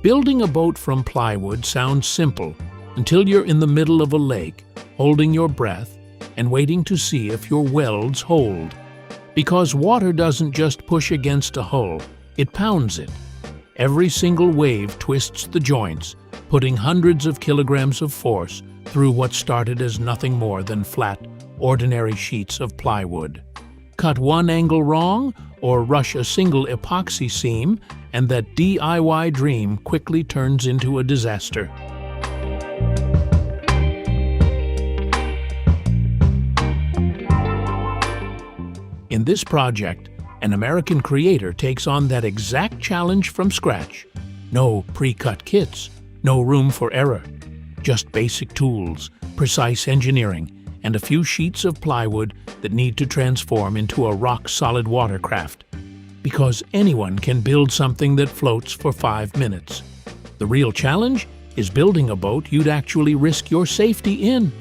Building a boat from plywood sounds simple until you're in the middle of a lake, holding your breath and waiting to see if your welds hold. Because water doesn't just push against a hull, it pounds it. Every single wave twists the joints, putting hundreds of kilograms of force through what started as nothing more than flat, ordinary sheets of plywood. Cut one angle wrong or rush a single epoxy seam, and that DIY dream quickly turns into a disaster. In this project, an American creator takes on that exact challenge from scratch. No pre-cut kits, no room for error. Just basic tools, precise engineering, and a few sheets of plywood that need to transform into a rock-solid watercraft. Because anyone can build something that floats for 5 minutes. The real challenge is building a boat you'd actually risk your safety in.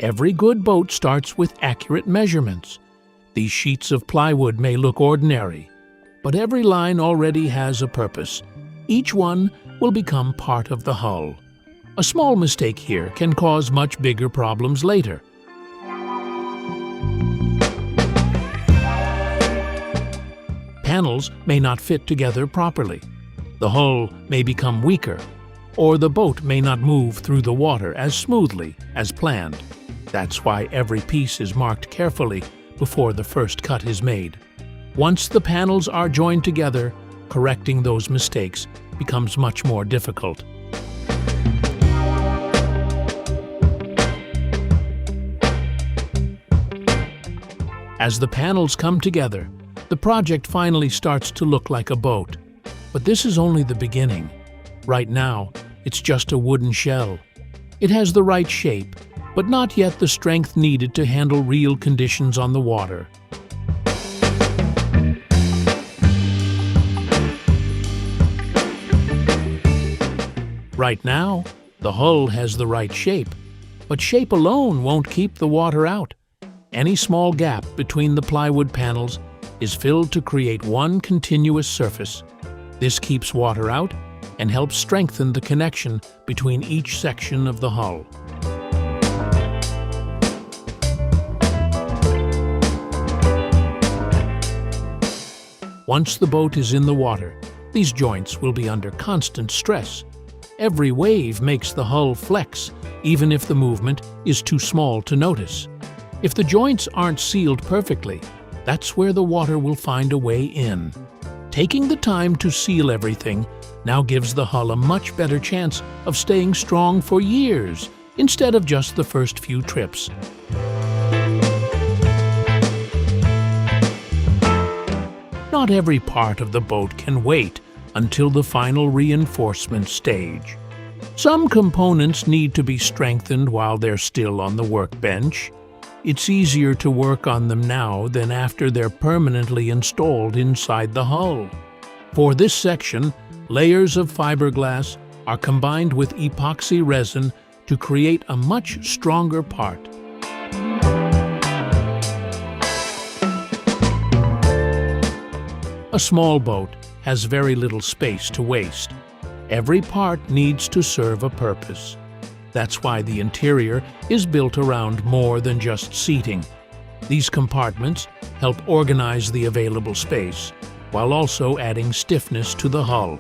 Every good boat starts with accurate measurements. These sheets of plywood may look ordinary, but every line already has a purpose. Each one will become part of the hull. A small mistake here can cause much bigger problems later. Panels may not fit together properly. The hull may become weaker, or the boat may not move through the water as smoothly as planned. That's why every piece is marked carefully before the first cut is made. Once the panels are joined together, correcting those mistakes becomes much more difficult. As the panels come together, the project finally starts to look like a boat. But this is only the beginning. Right now, it's just a wooden shell. It has the right shape, but not yet the strength needed to handle real conditions on the water. Right now, the hull has the right shape, but shape alone won't keep the water out. Any small gap between the plywood panels is filled to create one continuous surface. This keeps water out and helps strengthen the connection between each section of the hull. Once the boat is in the water, these joints will be under constant stress. Every wave makes the hull flex, even if the movement is too small to notice. If the joints aren't sealed perfectly, that's where the water will find a way in. Taking the time to seal everything now gives the hull a much better chance of staying strong for years, instead of just the first few trips. Not every part of the boat can wait until the final reinforcement stage. Some components need to be strengthened while they're still on the workbench. It's easier to work on them now than after they're permanently installed inside the hull. For this section, layers of fiberglass are combined with epoxy resin to create a much stronger part. A small boat has very little space to waste. Every part needs to serve a purpose. That's why the interior is built around more than just seating. These compartments help organize the available space, while also adding stiffness to the hull.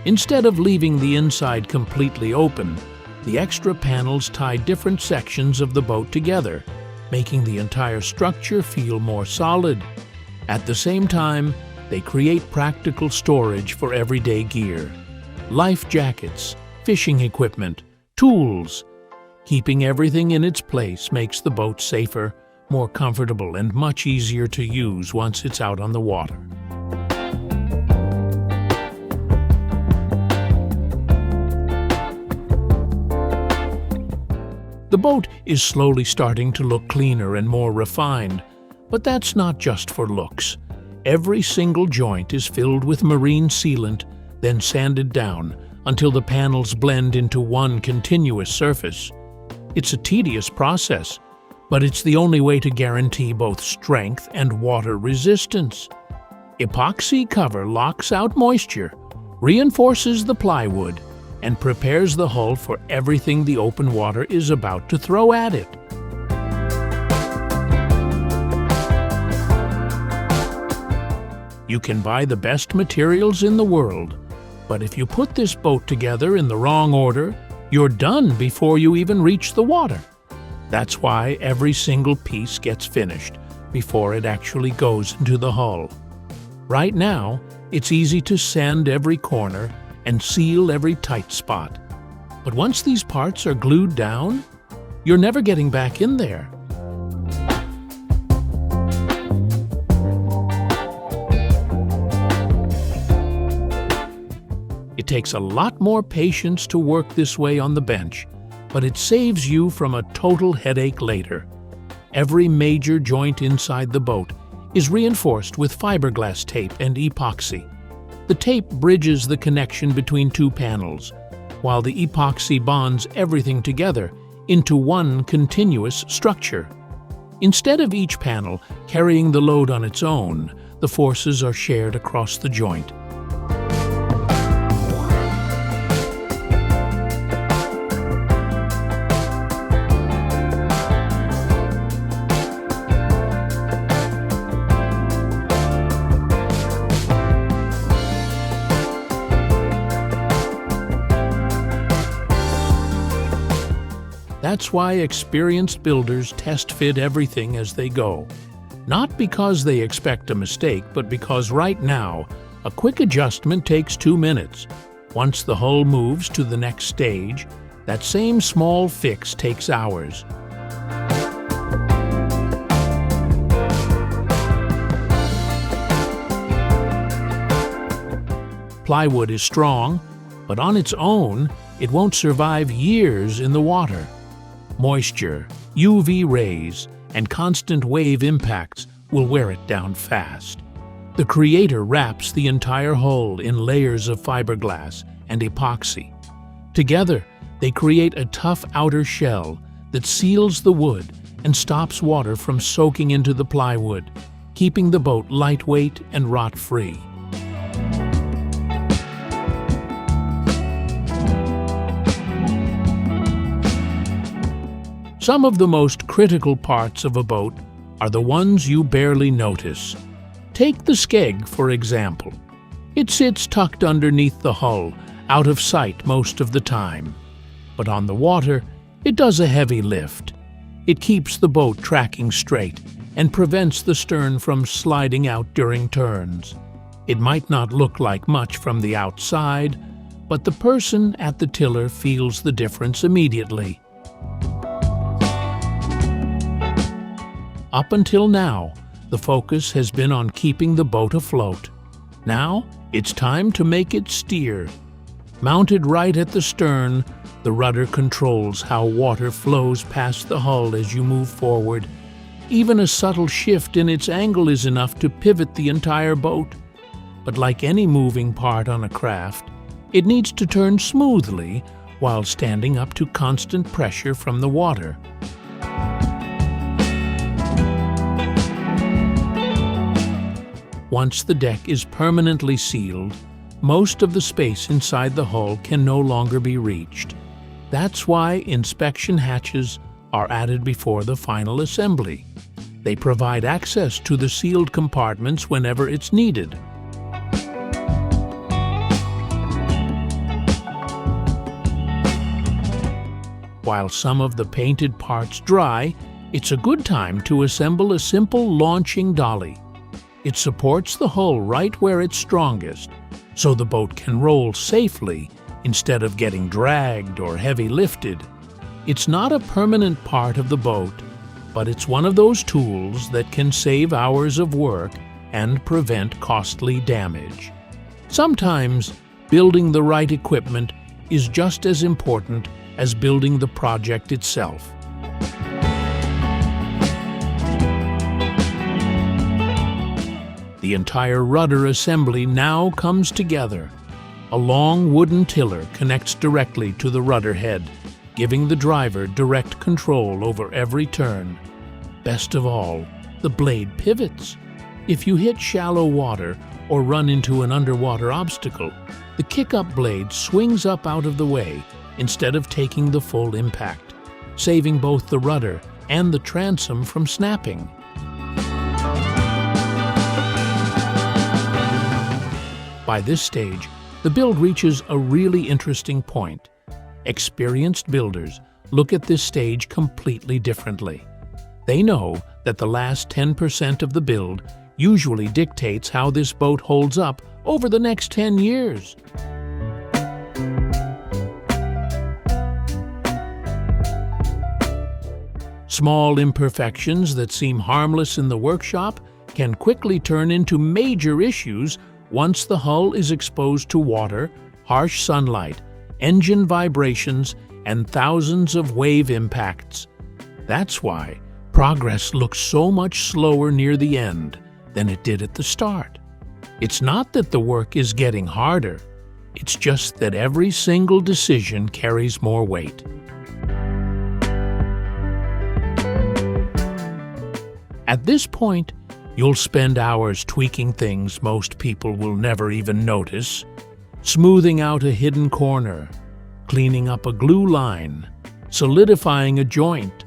Instead of leaving the inside completely open, the extra panels tie different sections of the boat together, making the entire structure feel more solid. At the same time, they create practical storage for everyday gear. Life jackets, fishing equipment, tools. Keeping everything in its place makes the boat safer, more comfortable, and much easier to use once it's out on the water. The boat is slowly starting to look cleaner and more refined, but that's not just for looks. Every single joint is filled with marine sealant, then sanded down until the panels blend into one continuous surface. It's a tedious process, but it's the only way to guarantee both strength and water resistance. Epoxy cover locks out moisture, reinforces the plywood, and prepares the hull for everything the open water is about to throw at it. You can buy the best materials in the world, but if you put this boat together in the wrong order, you're done before you even reach the water. That's why every single piece gets finished before it actually goes into the hull. Right now, it's easy to sand every corner and seal every tight spot. But once these parts are glued down, you're never getting back in there. It takes a lot more patience to work this way on the bench, but it saves you from a total headache later. Every major joint inside the boat is reinforced with fiberglass tape and epoxy. The tape bridges the connection between two panels, while the epoxy bonds everything together into one continuous structure. Instead of each panel carrying the load on its own, the forces are shared across the joint. That's why experienced builders test-fit everything as they go. Not because they expect a mistake, but because right now, a quick adjustment takes 2 minutes. Once the hull moves to the next stage, that same small fix takes hours. Plywood is strong, but on its own, it won't survive years in the water. Moisture, UV rays, and constant wave impacts will wear it down fast. The Creator wraps the entire hull in layers of fiberglass and epoxy. Together, they create a tough outer shell that seals the wood and stops water from soaking into the plywood, keeping the boat lightweight and rot-free. Some of the most critical parts of a boat are the ones you barely notice. Take the skeg, for example. It sits tucked underneath the hull, out of sight most of the time. But on the water, it does a heavy lift. It keeps the boat tracking straight and prevents the stern from sliding out during turns. It might not look like much from the outside, but the person at the tiller feels the difference immediately. Up until now, the focus has been on keeping the boat afloat. Now, it's time to make it steer. Mounted right at the stern, the rudder controls how water flows past the hull as you move forward. Even a subtle shift in its angle is enough to pivot the entire boat. But like any moving part on a craft, it needs to turn smoothly while standing up to constant pressure from the water. Once the deck is permanently sealed, most of the space inside the hull can no longer be reached. That's why inspection hatches are added before the final assembly. They provide access to the sealed compartments whenever it's needed. While some of the painted parts dry, it's a good time to assemble a simple launching dolly. It supports the hull right where it's strongest, so the boat can roll safely instead of getting dragged or heavy lifted. It's not a permanent part of the boat, but it's one of those tools that can save hours of work and prevent costly damage. Sometimes, building the right equipment is just as important as building the project itself. The entire rudder assembly now comes together. A long wooden tiller connects directly to the rudder head, giving the driver direct control over every turn. Best of all, the blade pivots. If you hit shallow water or run into an underwater obstacle, the kick-up blade swings up out of the way instead of taking the full impact, saving both the rudder and the transom from snapping. By this stage, the build reaches a really interesting point. Experienced builders look at this stage completely differently. They know that the last 10% of the build usually dictates how this boat holds up over the next 10 years. Small imperfections that seem harmless in the workshop can quickly turn into major issues once the hull is exposed to water, harsh sunlight, engine vibrations, and thousands of wave impacts. That's why progress looks so much slower near the end than it did at the start. It's not that the work is getting harder, it's just that every single decision carries more weight. At this point, you'll spend hours tweaking things most people will never even notice, smoothing out a hidden corner, cleaning up a glue line, solidifying a joint.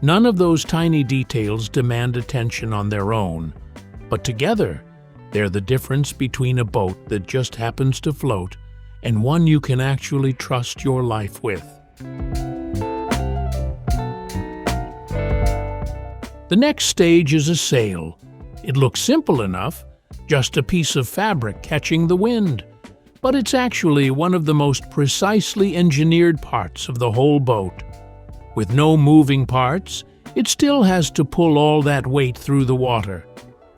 None of those tiny details demand attention on their own, but together, they're the difference between a boat that just happens to float and one you can actually trust your life with. The next stage is a sail. It looks simple enough, just a piece of fabric catching the wind, but it's actually one of the most precisely engineered parts of the whole boat. With no moving parts, it still has to pull all that weight through the water.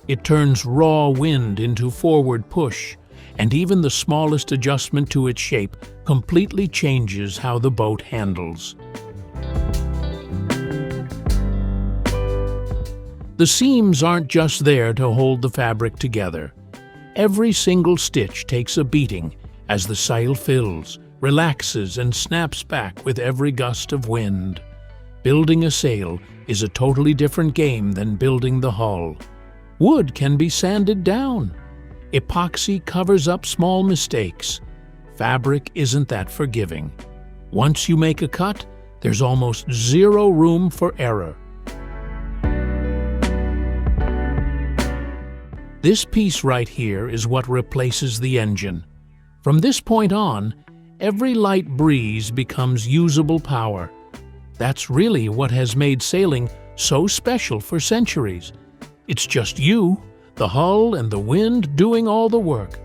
It turns raw wind into forward push, and even the smallest adjustment to its shape completely changes how the boat handles. The seams aren't just there to hold the fabric together. Every single stitch takes a beating as the sail fills, relaxes, and snaps back with every gust of wind. Building a sail is a totally different game than building the hull. Wood can be sanded down. Epoxy covers up small mistakes. Fabric isn't that forgiving. Once you make a cut, there's almost zero room for error. This piece right here is what replaces the engine. From this point on, every light breeze becomes usable power. That's really what has made sailing so special for centuries. It's just you, the hull, and the wind doing all the work.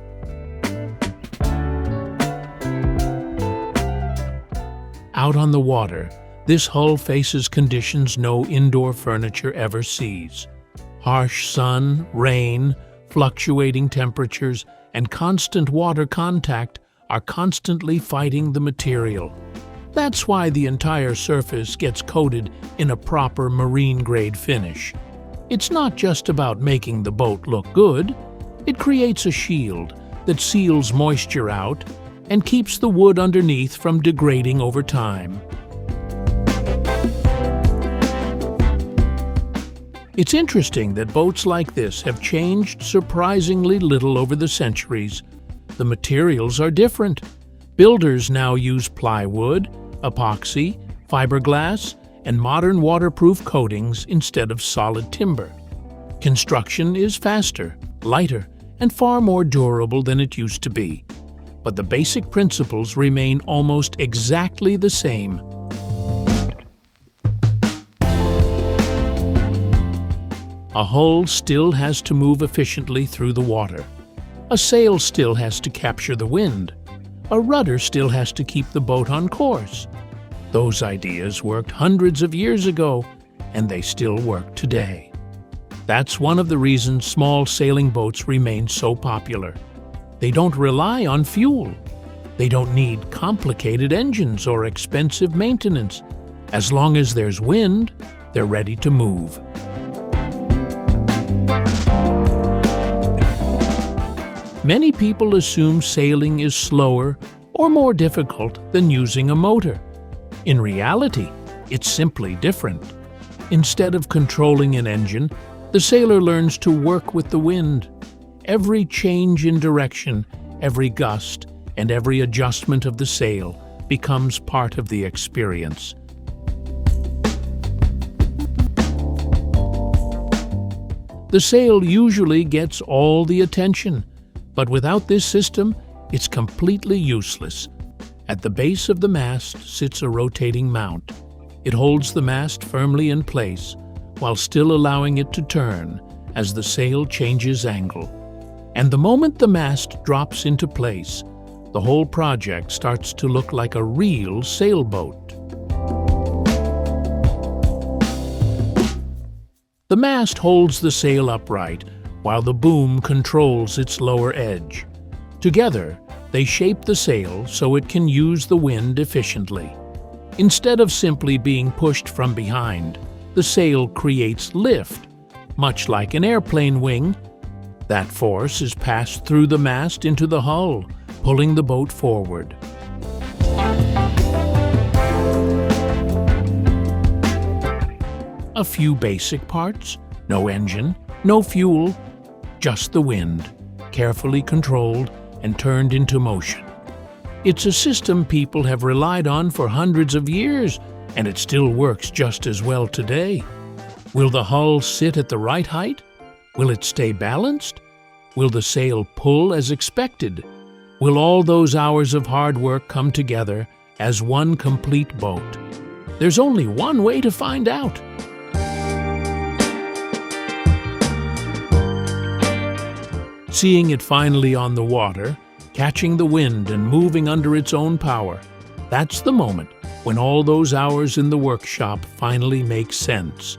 Out on the water, this hull faces conditions no indoor furniture ever sees. Harsh sun, rain, fluctuating temperatures, and constant water contact are constantly fighting the material. That's why the entire surface gets coated in a proper marine-grade finish. It's not just about making the boat look good. It creates a shield that seals moisture out and keeps the wood underneath from degrading over time. It's interesting that boats like this have changed surprisingly little over the centuries. The materials are different. Builders now use plywood, epoxy, fiberglass, and modern waterproof coatings instead of solid timber. Construction is faster, lighter, and far more durable than it used to be. But the basic principles remain almost exactly the same. A hull still has to move efficiently through the water. A sail still has to capture the wind. A rudder still has to keep the boat on course. Those ideas worked hundreds of years ago, and they still work today. That's one of the reasons small sailing boats remain so popular. They don't rely on fuel. They don't need complicated engines or expensive maintenance. As long as there's wind, they're ready to move. Many people assume sailing is slower or more difficult than using a motor. In reality, it's simply different. Instead of controlling an engine, the sailor learns to work with the wind. Every change in direction, every gust, and every adjustment of the sail becomes part of the experience. The sail usually gets all the attention, but without this system, it's completely useless. At the base of the mast sits a rotating mount. It holds the mast firmly in place while still allowing it to turn as the sail changes angle. And the moment the mast drops into place, the whole project starts to look like a real sailboat. The mast holds the sail upright while the boom controls its lower edge. Together, they shape the sail so it can use the wind efficiently. Instead of simply being pushed from behind, the sail creates lift, much like an airplane wing. That force is passed through the mast into the hull, pulling the boat forward. A few basic parts: no engine, no fuel, just the wind, carefully controlled and turned into motion. It's a system people have relied on for hundreds of years, and it still works just as well today. Will the hull sit at the right height? Will it stay balanced? Will the sail pull as expected? Will all those hours of hard work come together as one complete boat? There's only one way to find out. Seeing it finally on the water, catching the wind and moving under its own power, that's the moment when all those hours in the workshop finally make sense.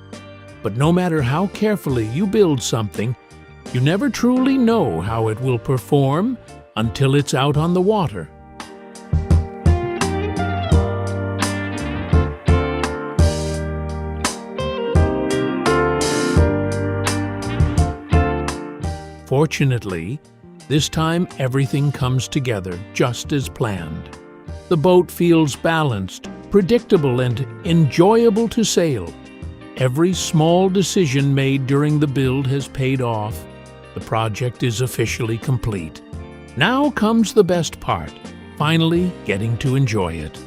But no matter how carefully you build something, you never truly know how it will perform until it's out on the water. Fortunately, this time everything comes together just as planned. The boat feels balanced, predictable, and enjoyable to sail. Every small decision made during the build has paid off. The project is officially complete. Now comes the best part, finally getting to enjoy it.